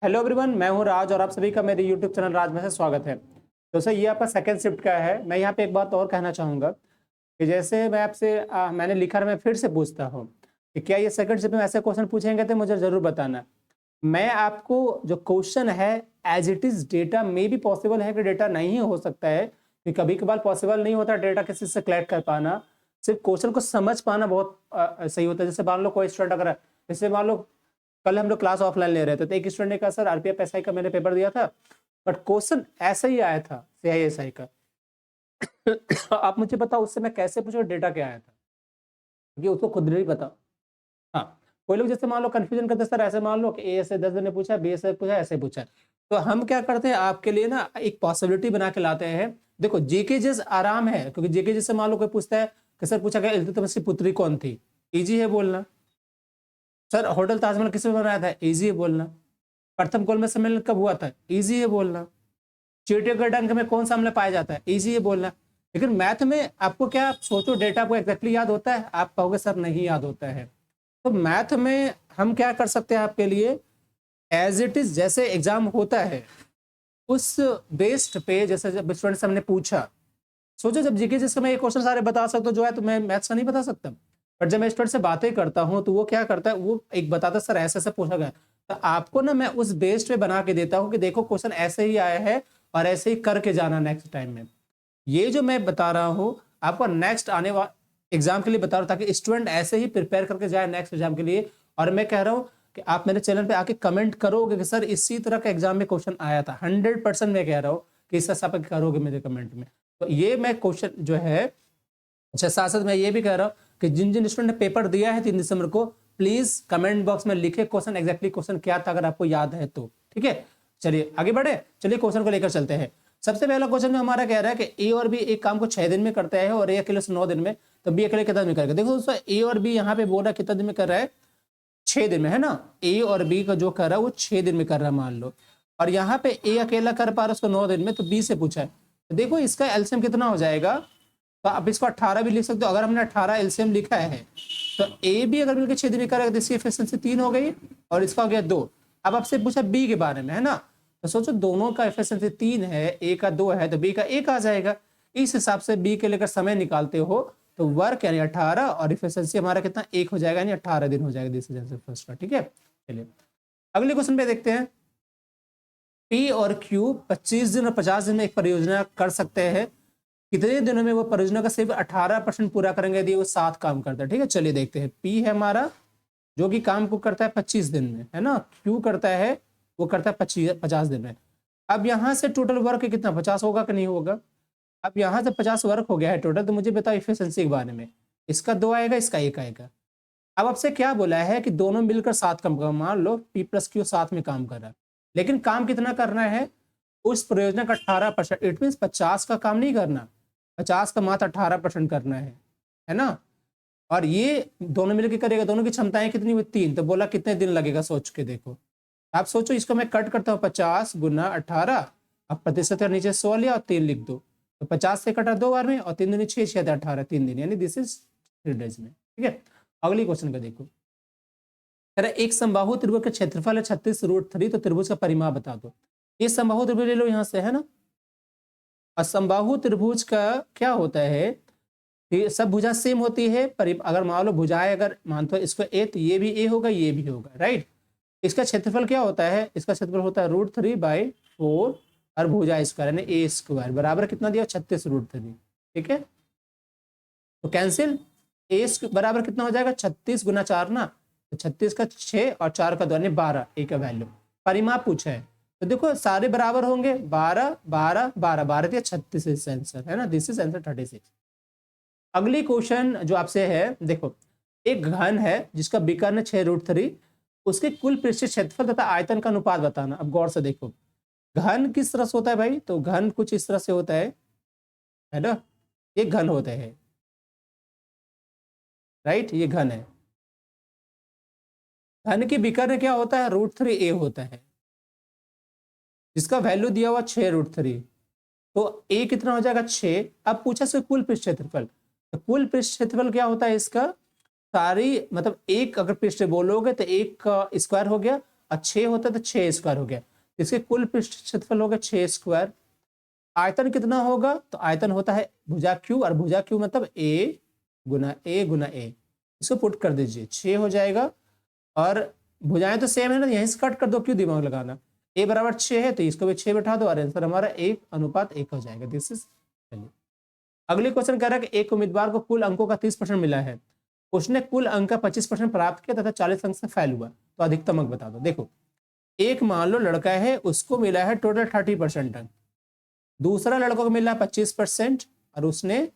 Hello everyone, मैं हूं राज और आप सभी का मेरे यूट्यूब चैनल राज में से स्वागत है। तो सर ये आपका सेकंड शिफ्ट का है। मैं यहाँ पे एक बात और कहना चाहूँगा कि जैसे मैं आपसे मैंने लिखा है, मैं फिर से पूछता हूँ कि क्या ये सेकंड शिफ्ट में ऐसे क्वेश्चन पूछेंगे तो मुझे ज़रूर बताना। मैं आपको जो क्वेश्चन है एज इट इज़ डेटा में भी पॉसिबल है कि डेटा नहीं हो सकता है कि कभी-कभार पॉसिबल नहीं होता डेटा किसी से कलेक्ट कर पाना। सिर्फ क्वेश्चन को समझ पाना बहुत सही होता है। जैसे मान लो कोई स्टूडेंट अगर जैसे मान लो कल हम लोग क्लास ऑफलाइन ले रहे थे तो एक स्टूडेंट ने कहा सर आरपीएफ एसआई का मैंने पेपर दिया था बट क्वेश्चन ऐसा ही आया था सीआईएसआई का। आप मुझे बताओ उससे मैं कैसे पूछूं डेटा क्या आया था, क्योंकि उसको खुद नहीं पता। हाँ, कोई लोग जैसे मान लो कंफ्यूजन करते सर ऐसे मान लो कि ए से 10 ने पूछा, बी से पूछा, ऐसे पूछा। तो हम क्या करते हैं आपके लिए ना एक पॉसिबिलिटी बना के लाते हैं। देखो जीके जिस आराम है, क्योंकि जीके जैसे मान लो कोई पूछता है कि सर पूछा गया इल्तुतमिश की पुत्री कौन थी, इजी है बोलना। सर होटल ताजमहल किसने बनाया था, इजी है बोलना। प्रथम गोलमेज सम्मेलन कब हुआ था, इजी है बोलना। चींटियों के डंक में कौन सा अम्ल पाया जाता है, इजी है बोलना। लेकिन मैथ में आपको क्या, आप सोचो डेटा को एग्जैक्टली याद होता है, आप कहोगे सर नहीं याद होता है। तो मैथ में हम क्या कर सकते हैं आपके लिए, एज इट इज जैसे एग्जाम होता है उस बेस्ड पे, जैसे जब स्टूडेंट से हमने पूछा, सोचो जब जीके जिसका मैं एक क्वेश्चन सारे बता सकता हूँ जो है तो मैं मैथ्स का नहीं बता सकता। बट जब मैं स्टूडेंट से बातें करता हूँ तो वो क्या करता है, वो एक बताता सर ऐसे ऐसे पूछा गया। तो आपको ना मैं उस बेस्ड पे बना के देता हूँ कि देखो क्वेश्चन ऐसे ही आया है और ऐसे ही करके जाना नेक्स्ट टाइम में। ये जो मैं बता रहा हूँ आपको नेक्स्ट आने वाले एग्जाम के लिए बता रहा हूँ ताकि स्टूडेंट ऐसे ही प्रिपेयर करके जाए नेक्स्ट एग्जाम के लिए। और मैं कह रहा हूँ कि आप मेरे चैनल पे आके कमेंट करोगे कि सर इसी तरह का एग्जाम में क्वेश्चन आया था, 100% मैं कह रहा हूँ कि इस हिसाब से करोगे मेरे कमेंट में। तो ये मैं क्वेश्चन जो है, अच्छा साथ साथ मैं ये भी कह रहा हूँ कि जिन जिन स्टूडेंट ने पेपर दिया है 3 दिसंबर को, प्लीज कमेंट बॉक्स में लिखे क्वेश्चन एग्जैक्टली क्वेश्चन क्या था अगर आपको याद है तो। ठीक है, चलिए आगे बढ़े, चलिए क्वेश्चन को लेकर चलते हैं। सबसे पहला क्वेश्चन जो हमारा कह रहा है कि ए और बी एक काम को 6 दिन में करता है और ए अकेले से 9 दिन में, तो बी अकेले कितना दिन में करेगा। देखो दोस्तों ए और बी यहाँ पे बोल रहा है कितना दिन में कर रहा है, 6 दिन में, है ना। ए और बी का जो कर रहा है वो 6 दिन में कर रहा है मान लो, और यहाँ पे ए अकेला कर पा रहा है उसको 9 दिन में, तो बी से पूछा है। तो देखो इसका एलसीएम कितना हो जाएगा, तो आप इसको 18 भी लिख सकते हो। अगर हमने 18 एलसीएम लिखा है तो ए भी अगर मिलकर 6 दिन में करेगा तो इसकी एफिशिएंसी 3 हो गई और इसका हो गया 2। अब आपसे पूछा बी के बारे में, है ना, तो सोचो दोनों का एफिशिएंसी 3 है, ए का 2 है तो बी का 1 आ जाएगा। इस हिसाब से बी के लेकर समय निकालते हो तो वर्क यानी 18 और एफिशिएंसी हमारा कितना 1 हो जाएगा, यानी 18 दिन हो जाएगा दिस इज फर्स्ट का। ठीक है, चलिए अगले क्वेश्चन पे देखते हैं। पी और क्यू 25 दिन और 50 दिन में एक परियोजना कर सकते हैं, कितने दिनों में वो परियोजना का सिर्फ 18% पूरा करेंगे यदि वो 7 काम करता है। ठीक है, चलिए देखते हैं। पी है हमारा जो कि काम को करता है 25 दिन में, है ना। क्यू करता है वो करता है 50 दिन में। अब यहाँ से टोटल वर्क कितना 50 होगा कि नहीं होगा। अब यहाँ से 50 वर्क हो गया है टोटल, तो मुझे बताओ इफिशिएंसी के बारे में। इसका 2 आएगा, इसका 1 आएगा। अब आपसे क्या बोला है कि दोनों मिलकर 7 काम कर, मान लो पी प्लस क्यू साथ में काम कर रहा है, लेकिन काम कितना करना है उस परियोजना का 18%। इट मीन 50 का काम नहीं करना, 50 का मात्र 18% करना है ना। और ये दोनों मिलकर करेगा, दोनों की क्षमताएं कितनी हुई 3, तो बोला कितने दिन लगेगा सोच के देखो। आप सोचो, इसको मैं कट करता हूँ 50 गुना 18, अब प्रतिशत का नीचे 100 लिया और 3 लिख दो, तो 50 से कटा 2 बार में और 3 दूनी 6, 6 18, 3 दिन, यानी दिस इज 3 डेज में। ठीक है, अगली क्वेश्चन का देखो। कह रहा है एक समबाहु त्रिभुज का क्षेत्रफल है 36√3, तो त्रिभुज का परिमाप बता दो। ये समबाहु त्रिभुज ले लो यहाँ से, है ना। असमबाहु त्रिभुज का क्या होता है कि सब भुजा सेम होती है, अगर मान लो भुजाएं अगर मानते हो इसको ए, तो ये भी ए होगा ये भी होगा, राइट। इसका क्षेत्रफल क्या होता है, इसका क्षेत्रफल होता है √3/4 और भुजा स्क्वायर यानी ए स्क्वायर बराबर कितना दिया 36√3। ठीक है, तो कैंसिल, ए बराबर कितना हो जाएगा 36 गुना 4 ना, तो 36 का 6 और 4 का 2 यानी 12 ए का वैल्यू। परिमाप पूछा है तो देखो सारे बराबर होंगे, 12 12 12 12 दिया 36 इस आंसर, है ना, दिस इज आंसर 36। अगली क्वेश्चन जो आपसे है देखो, एक घन है जिसका विकर्ण 6√3, उसके कुल पृष्ठीय क्षेत्रफल तथा आयतन का अनुपात बताना। अब गौर से देखो घन किस तरह से होता है भाई, तो घन कुछ इस तरह से होता है ना, ये घन होता है, राइट, ये घन है। घन की विकर्ण क्या होता है √3a होता है, जिसका वैल्यू दिया हुआ 6√3, तो a कितना हो जाएगा 6। अब पूछा से कुल पृष्ठ क्षेत्रफल, तो कुल पृष्ठ क्षेत्रफल क्या होता है इसका, सारी मतलब एक अगर पृष्ठ बोलोगे तो एक का स्क्वायर हो गया और 6 होता है तो 6 स्क्वायर हो गया। इसके कुल पृष्ठ क्षेत्रफल हो गया 6 स्क्वायर। आयतन कितना होगा, तो आयतन होता है भुजा क्यू, और भुजा क्यू मतलब ए गुना ए गुना ए। इसको पुट कर दीजिए, 6 हो जाएगा। और भुजाएं तो सेम है ना, यहीं से कट कर दो, क्यों दिमाग लगाना। ए बराबर 6 है तो इसको भी 6 बैठा दो और आंसर हमारा 1:1 हो जाएगा। This is. चलिए अगले क्वेश्चन कह रहा है कि एक उम्मीदवार को कुल अंकों का 30% मिला है, उसने कुल अंक का 25% प्राप्त किया तथा 40 अंक से फेल हुआ, तो अधिकतम अंक बता दो। देखो एक मान लो लड़का है, उसको मिला है टोटल 30% अंक, दूसरा लड़कों को मिला 25% और उसने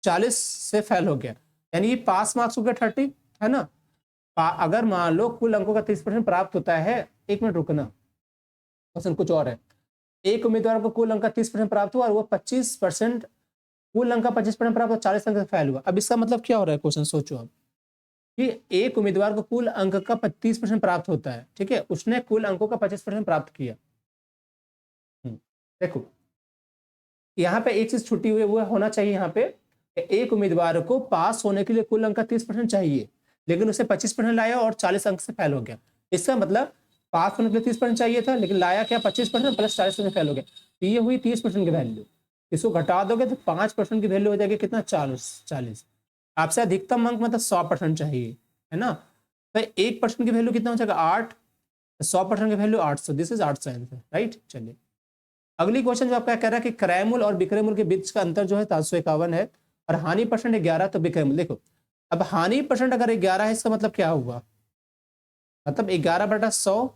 40 से फेल हो गया, यानी ये पास मार्क्स हो गया 30, है ना। अगर मान लो कुल अंकों का 30% प्राप्त होता है, एक मिनट रुकना, क्वेश्चन कुछ और है। एक उम्मीदवार को कुल अंक का 30% प्राप्त हुआ और वो 25%, कुल अंक का 25% प्राप्त हुआ, 40 अंक से फेल हुआ। अब इसका मतलब क्या हो रहा है, क्वेश्चन सोचो आप कि एक उम्मीदवार को कुल अंक का 30% प्राप्त होता है, ठीक है, उसने कुल अंकों का 25% प्राप्त किया। देखो यहाँ पे एक चीज छुट्टी हुई, वो होना चाहिए यहाँ पे, एक उम्मीदवार को पास होने के लिए कुल अंक का 30% चाहिए, लेकिन उसे 25% लाया और 40 अंक से फेल हो गया। इसका मतलब पास होने के लिए 30% चाहिए था, लेकिन लाया क्या 25% प्लस 40% फेल हो गया, तो ये हुई 30% की वैल्यू। इसको घटा दोगे तो 5% की वैल्यू हो जाएगी कितना, 40। आपसे अधिकतम अंक मतलब 100% चाहिए, है ना। तो 1% की वैल्यू कितना हो जाएगा 8, 100% की value 800। This is 800 answer, right. चलिए अगली क्वेश्चन जो आपका कह रहा है कि क्रयमूल और विक्रय मूल्य के बीच का अंतर जो है 751 है और हानि परसेंट 11, तो विक्रय मूल्य देखो, अब हानि परसेंट अगर 11 है, इसका मतलब क्या हुआ, मतलब 11/100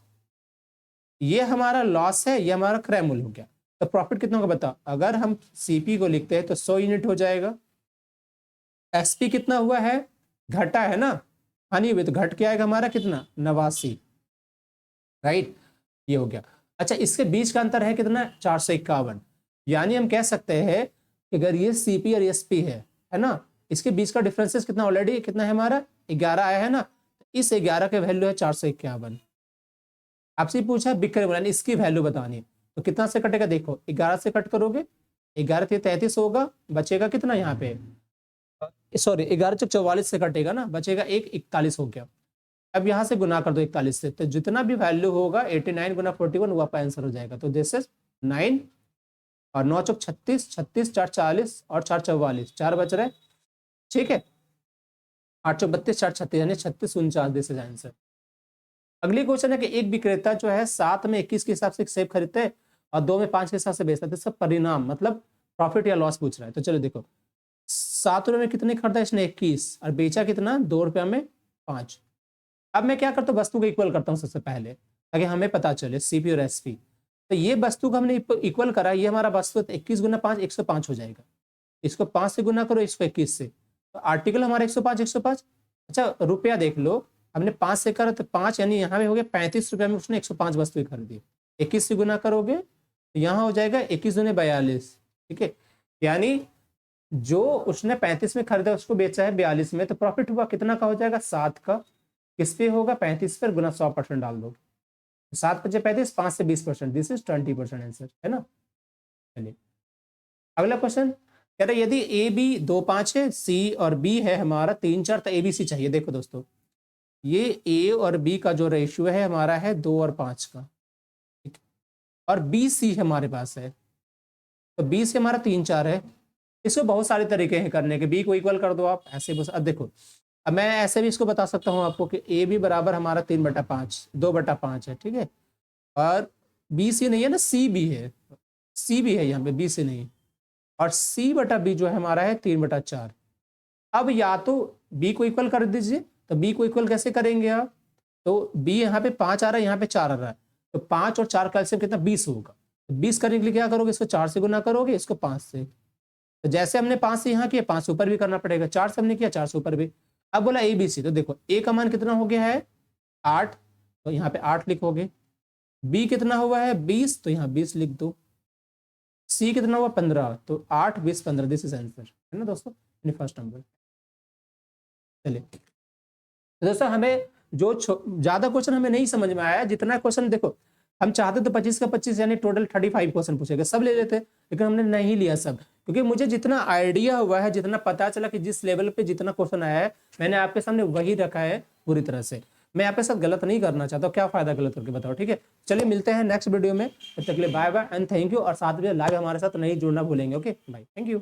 ये हमारा लॉस है, ये हमारा क्रय मूल्य हो गया। तो प्रॉफिट कितना होगा बता, अगर हम सीपी को लिखते हैं तो 100 यूनिट हो जाएगा। एसपी कितना हुआ है, घटा है ना, हानि हुई तो घट के आएगा हमारा कितना 89, राइट, ये हो गया। अच्छा इसके बीच का अंतर है कितना 451, यानी हम कह सकते हैं कि अगर ये सीपी और एसपी है ना, इसके बीच का डिफरेंसेस कितना ऑलरेडी कितना है हमारा 11 आया है ना, इस 11 के वैल्यू है 451। आपसे पूछा विक्रय मूल्य इसकी वैल्यू बतानी है, तो कितना से कटेगा, देखो 11 से कट करोगे 11 से 33 होगा, बचेगा कितना यहाँ पे, सॉरी 11 44 से कटेगा ना, बचेगा 41 हो गया। अब यहाँ से गुना कर दो 41 से, तो जितना भी वैल्यू होगा 89 गुना 41 वो आपका आंसर हो जाएगा। तो दिस इज 9 और 9 चौक 36, 36 4 40 और 4 44, 4 बच रहे, ठीक है, 8 चौक 32 4 36 यानी 36 49, दिस इज आंसर। अगली क्वेश्चन है कि एक विक्रेता जो है 7 में 21 के हिसाब से सेब खरीदते हैं और 2 में 5 के हिसाब से बेचता है, तो इसका परिणाम मतलब प्रॉफिट या लॉस पूछ रहा है। तो चलो देखो 7 रुपये में कितने खरीदा इसने 21 और बेचा कितना 2 रुपया में 5। अब मैं क्या करता हूँ, वस्तु को इक्वल करता हूँ सबसे पहले, ताकि हमें पता चले सीपी और एसपी। तो ये वस्तु को हमने इक्वल करा, ये हमारा वस्तु 21 गुना 5 105 हो जाएगा, इसको 5 से गुना करो, इसको 21 से, तो आर्टिकल हमारा 105 105। अच्छा रुपया देख लो, हमने 5 से करा तो 5 यानी यहाँ पे हो गया 35 रुपया में उसने 105 वस्तु खरीदी। 21 से गुना करोगे तो यहाँ हो जाएगा 21 दूने 42, ठीक है, यानी जो उसने 35 में खरीदा उसको बेचा है 42 में, तो प्रॉफिट हुआ कितना का हो जाएगा 7 का, किस पे होगा 35 पर गुना 100% डाल दो, 7 5 35, 5 से 20%, दिस इज 20% आंसर, है ना। चलिए अगला क्वेश्चन कह रहे यदि ए बी 2 5 है, सी और बी है हमारा 3 4, तो ए बी सी चाहिए। देखो दोस्तों ये ए और बी का जो रेशियो है हमारा है 2 और 5 का, ठीक, और बी सी हमारे पास है, तो बी से हमारा 3 4 है। इसको बहुत सारे तरीके हैं करने के, बी को इक्वल कर दो आप ऐसे बस। अब देखो अब मैं ऐसे भी इसको बता सकता हूँ आपको कि ए बी बराबर हमारा 3/5 2/5 है, ठीक है, और बी सी नहीं है ना, सी बी है, सी बी है यहाँ पे, बी सी नहीं, और सी बटा बी जो है हमारा है 3/4। अब या तो बी को इक्वल कर दीजिए, तो बी को इक्वल कैसे करेंगे आप, तो बी यहाँ पे 5 आ रहा है, यहाँ पे 4 आ रहा है, तो 5 और 4 का एलसीएम कितना 20 होगा, तो 20 करने के लिए क्या करोगे, इसको 4 से गुना करोगे, इसको 5 से, तो जैसे हमने 5 से यहाँ किया 5 से ऊपर भी करना पड़ेगा, 4 से हमने किया 4 से ऊपर भी। अब बोला ए बी सी, तो देखो ए का मान कितना हो गया है 8, तो यहाँ पे 8 लिखोगे, बी कितना हुआ है 20, तो यहाँ 20 लिख दो, सी कितना हुआ 15, तो 8 20 15, दिस इज आंसर, है ना दोस्तों, फर्स्ट नंबर। चलिए तो दोस्तों हमें जो ज्यादा क्वेश्चन हमें नहीं समझ में आया, जितना क्वेश्चन देखो हम चाहते तो 25 का 25 यानी टोटल 35 क्वेश्चन पूछेगा, सब ले लेते, लेकिन हमने नहीं लिया सब, क्योंकि मुझे जितना आइडिया हुआ है, जितना पता चला कि जिस लेवल पे जितना क्वेश्चन आया है मैंने आपके सामने वही रखा है पूरी तरह से। मैं आपके साथ गलत नहीं करना चाहता, क्या फायदा गलत करके बताओ, ठीक है। चलिए मिलते हैं नेक्स्ट वीडियो में, तब तक के लिए bye bye and thank you. और साथ में लाइव हमारे साथ नहीं जुड़ना भूलेंगे, ओके बाय, थैंक यू।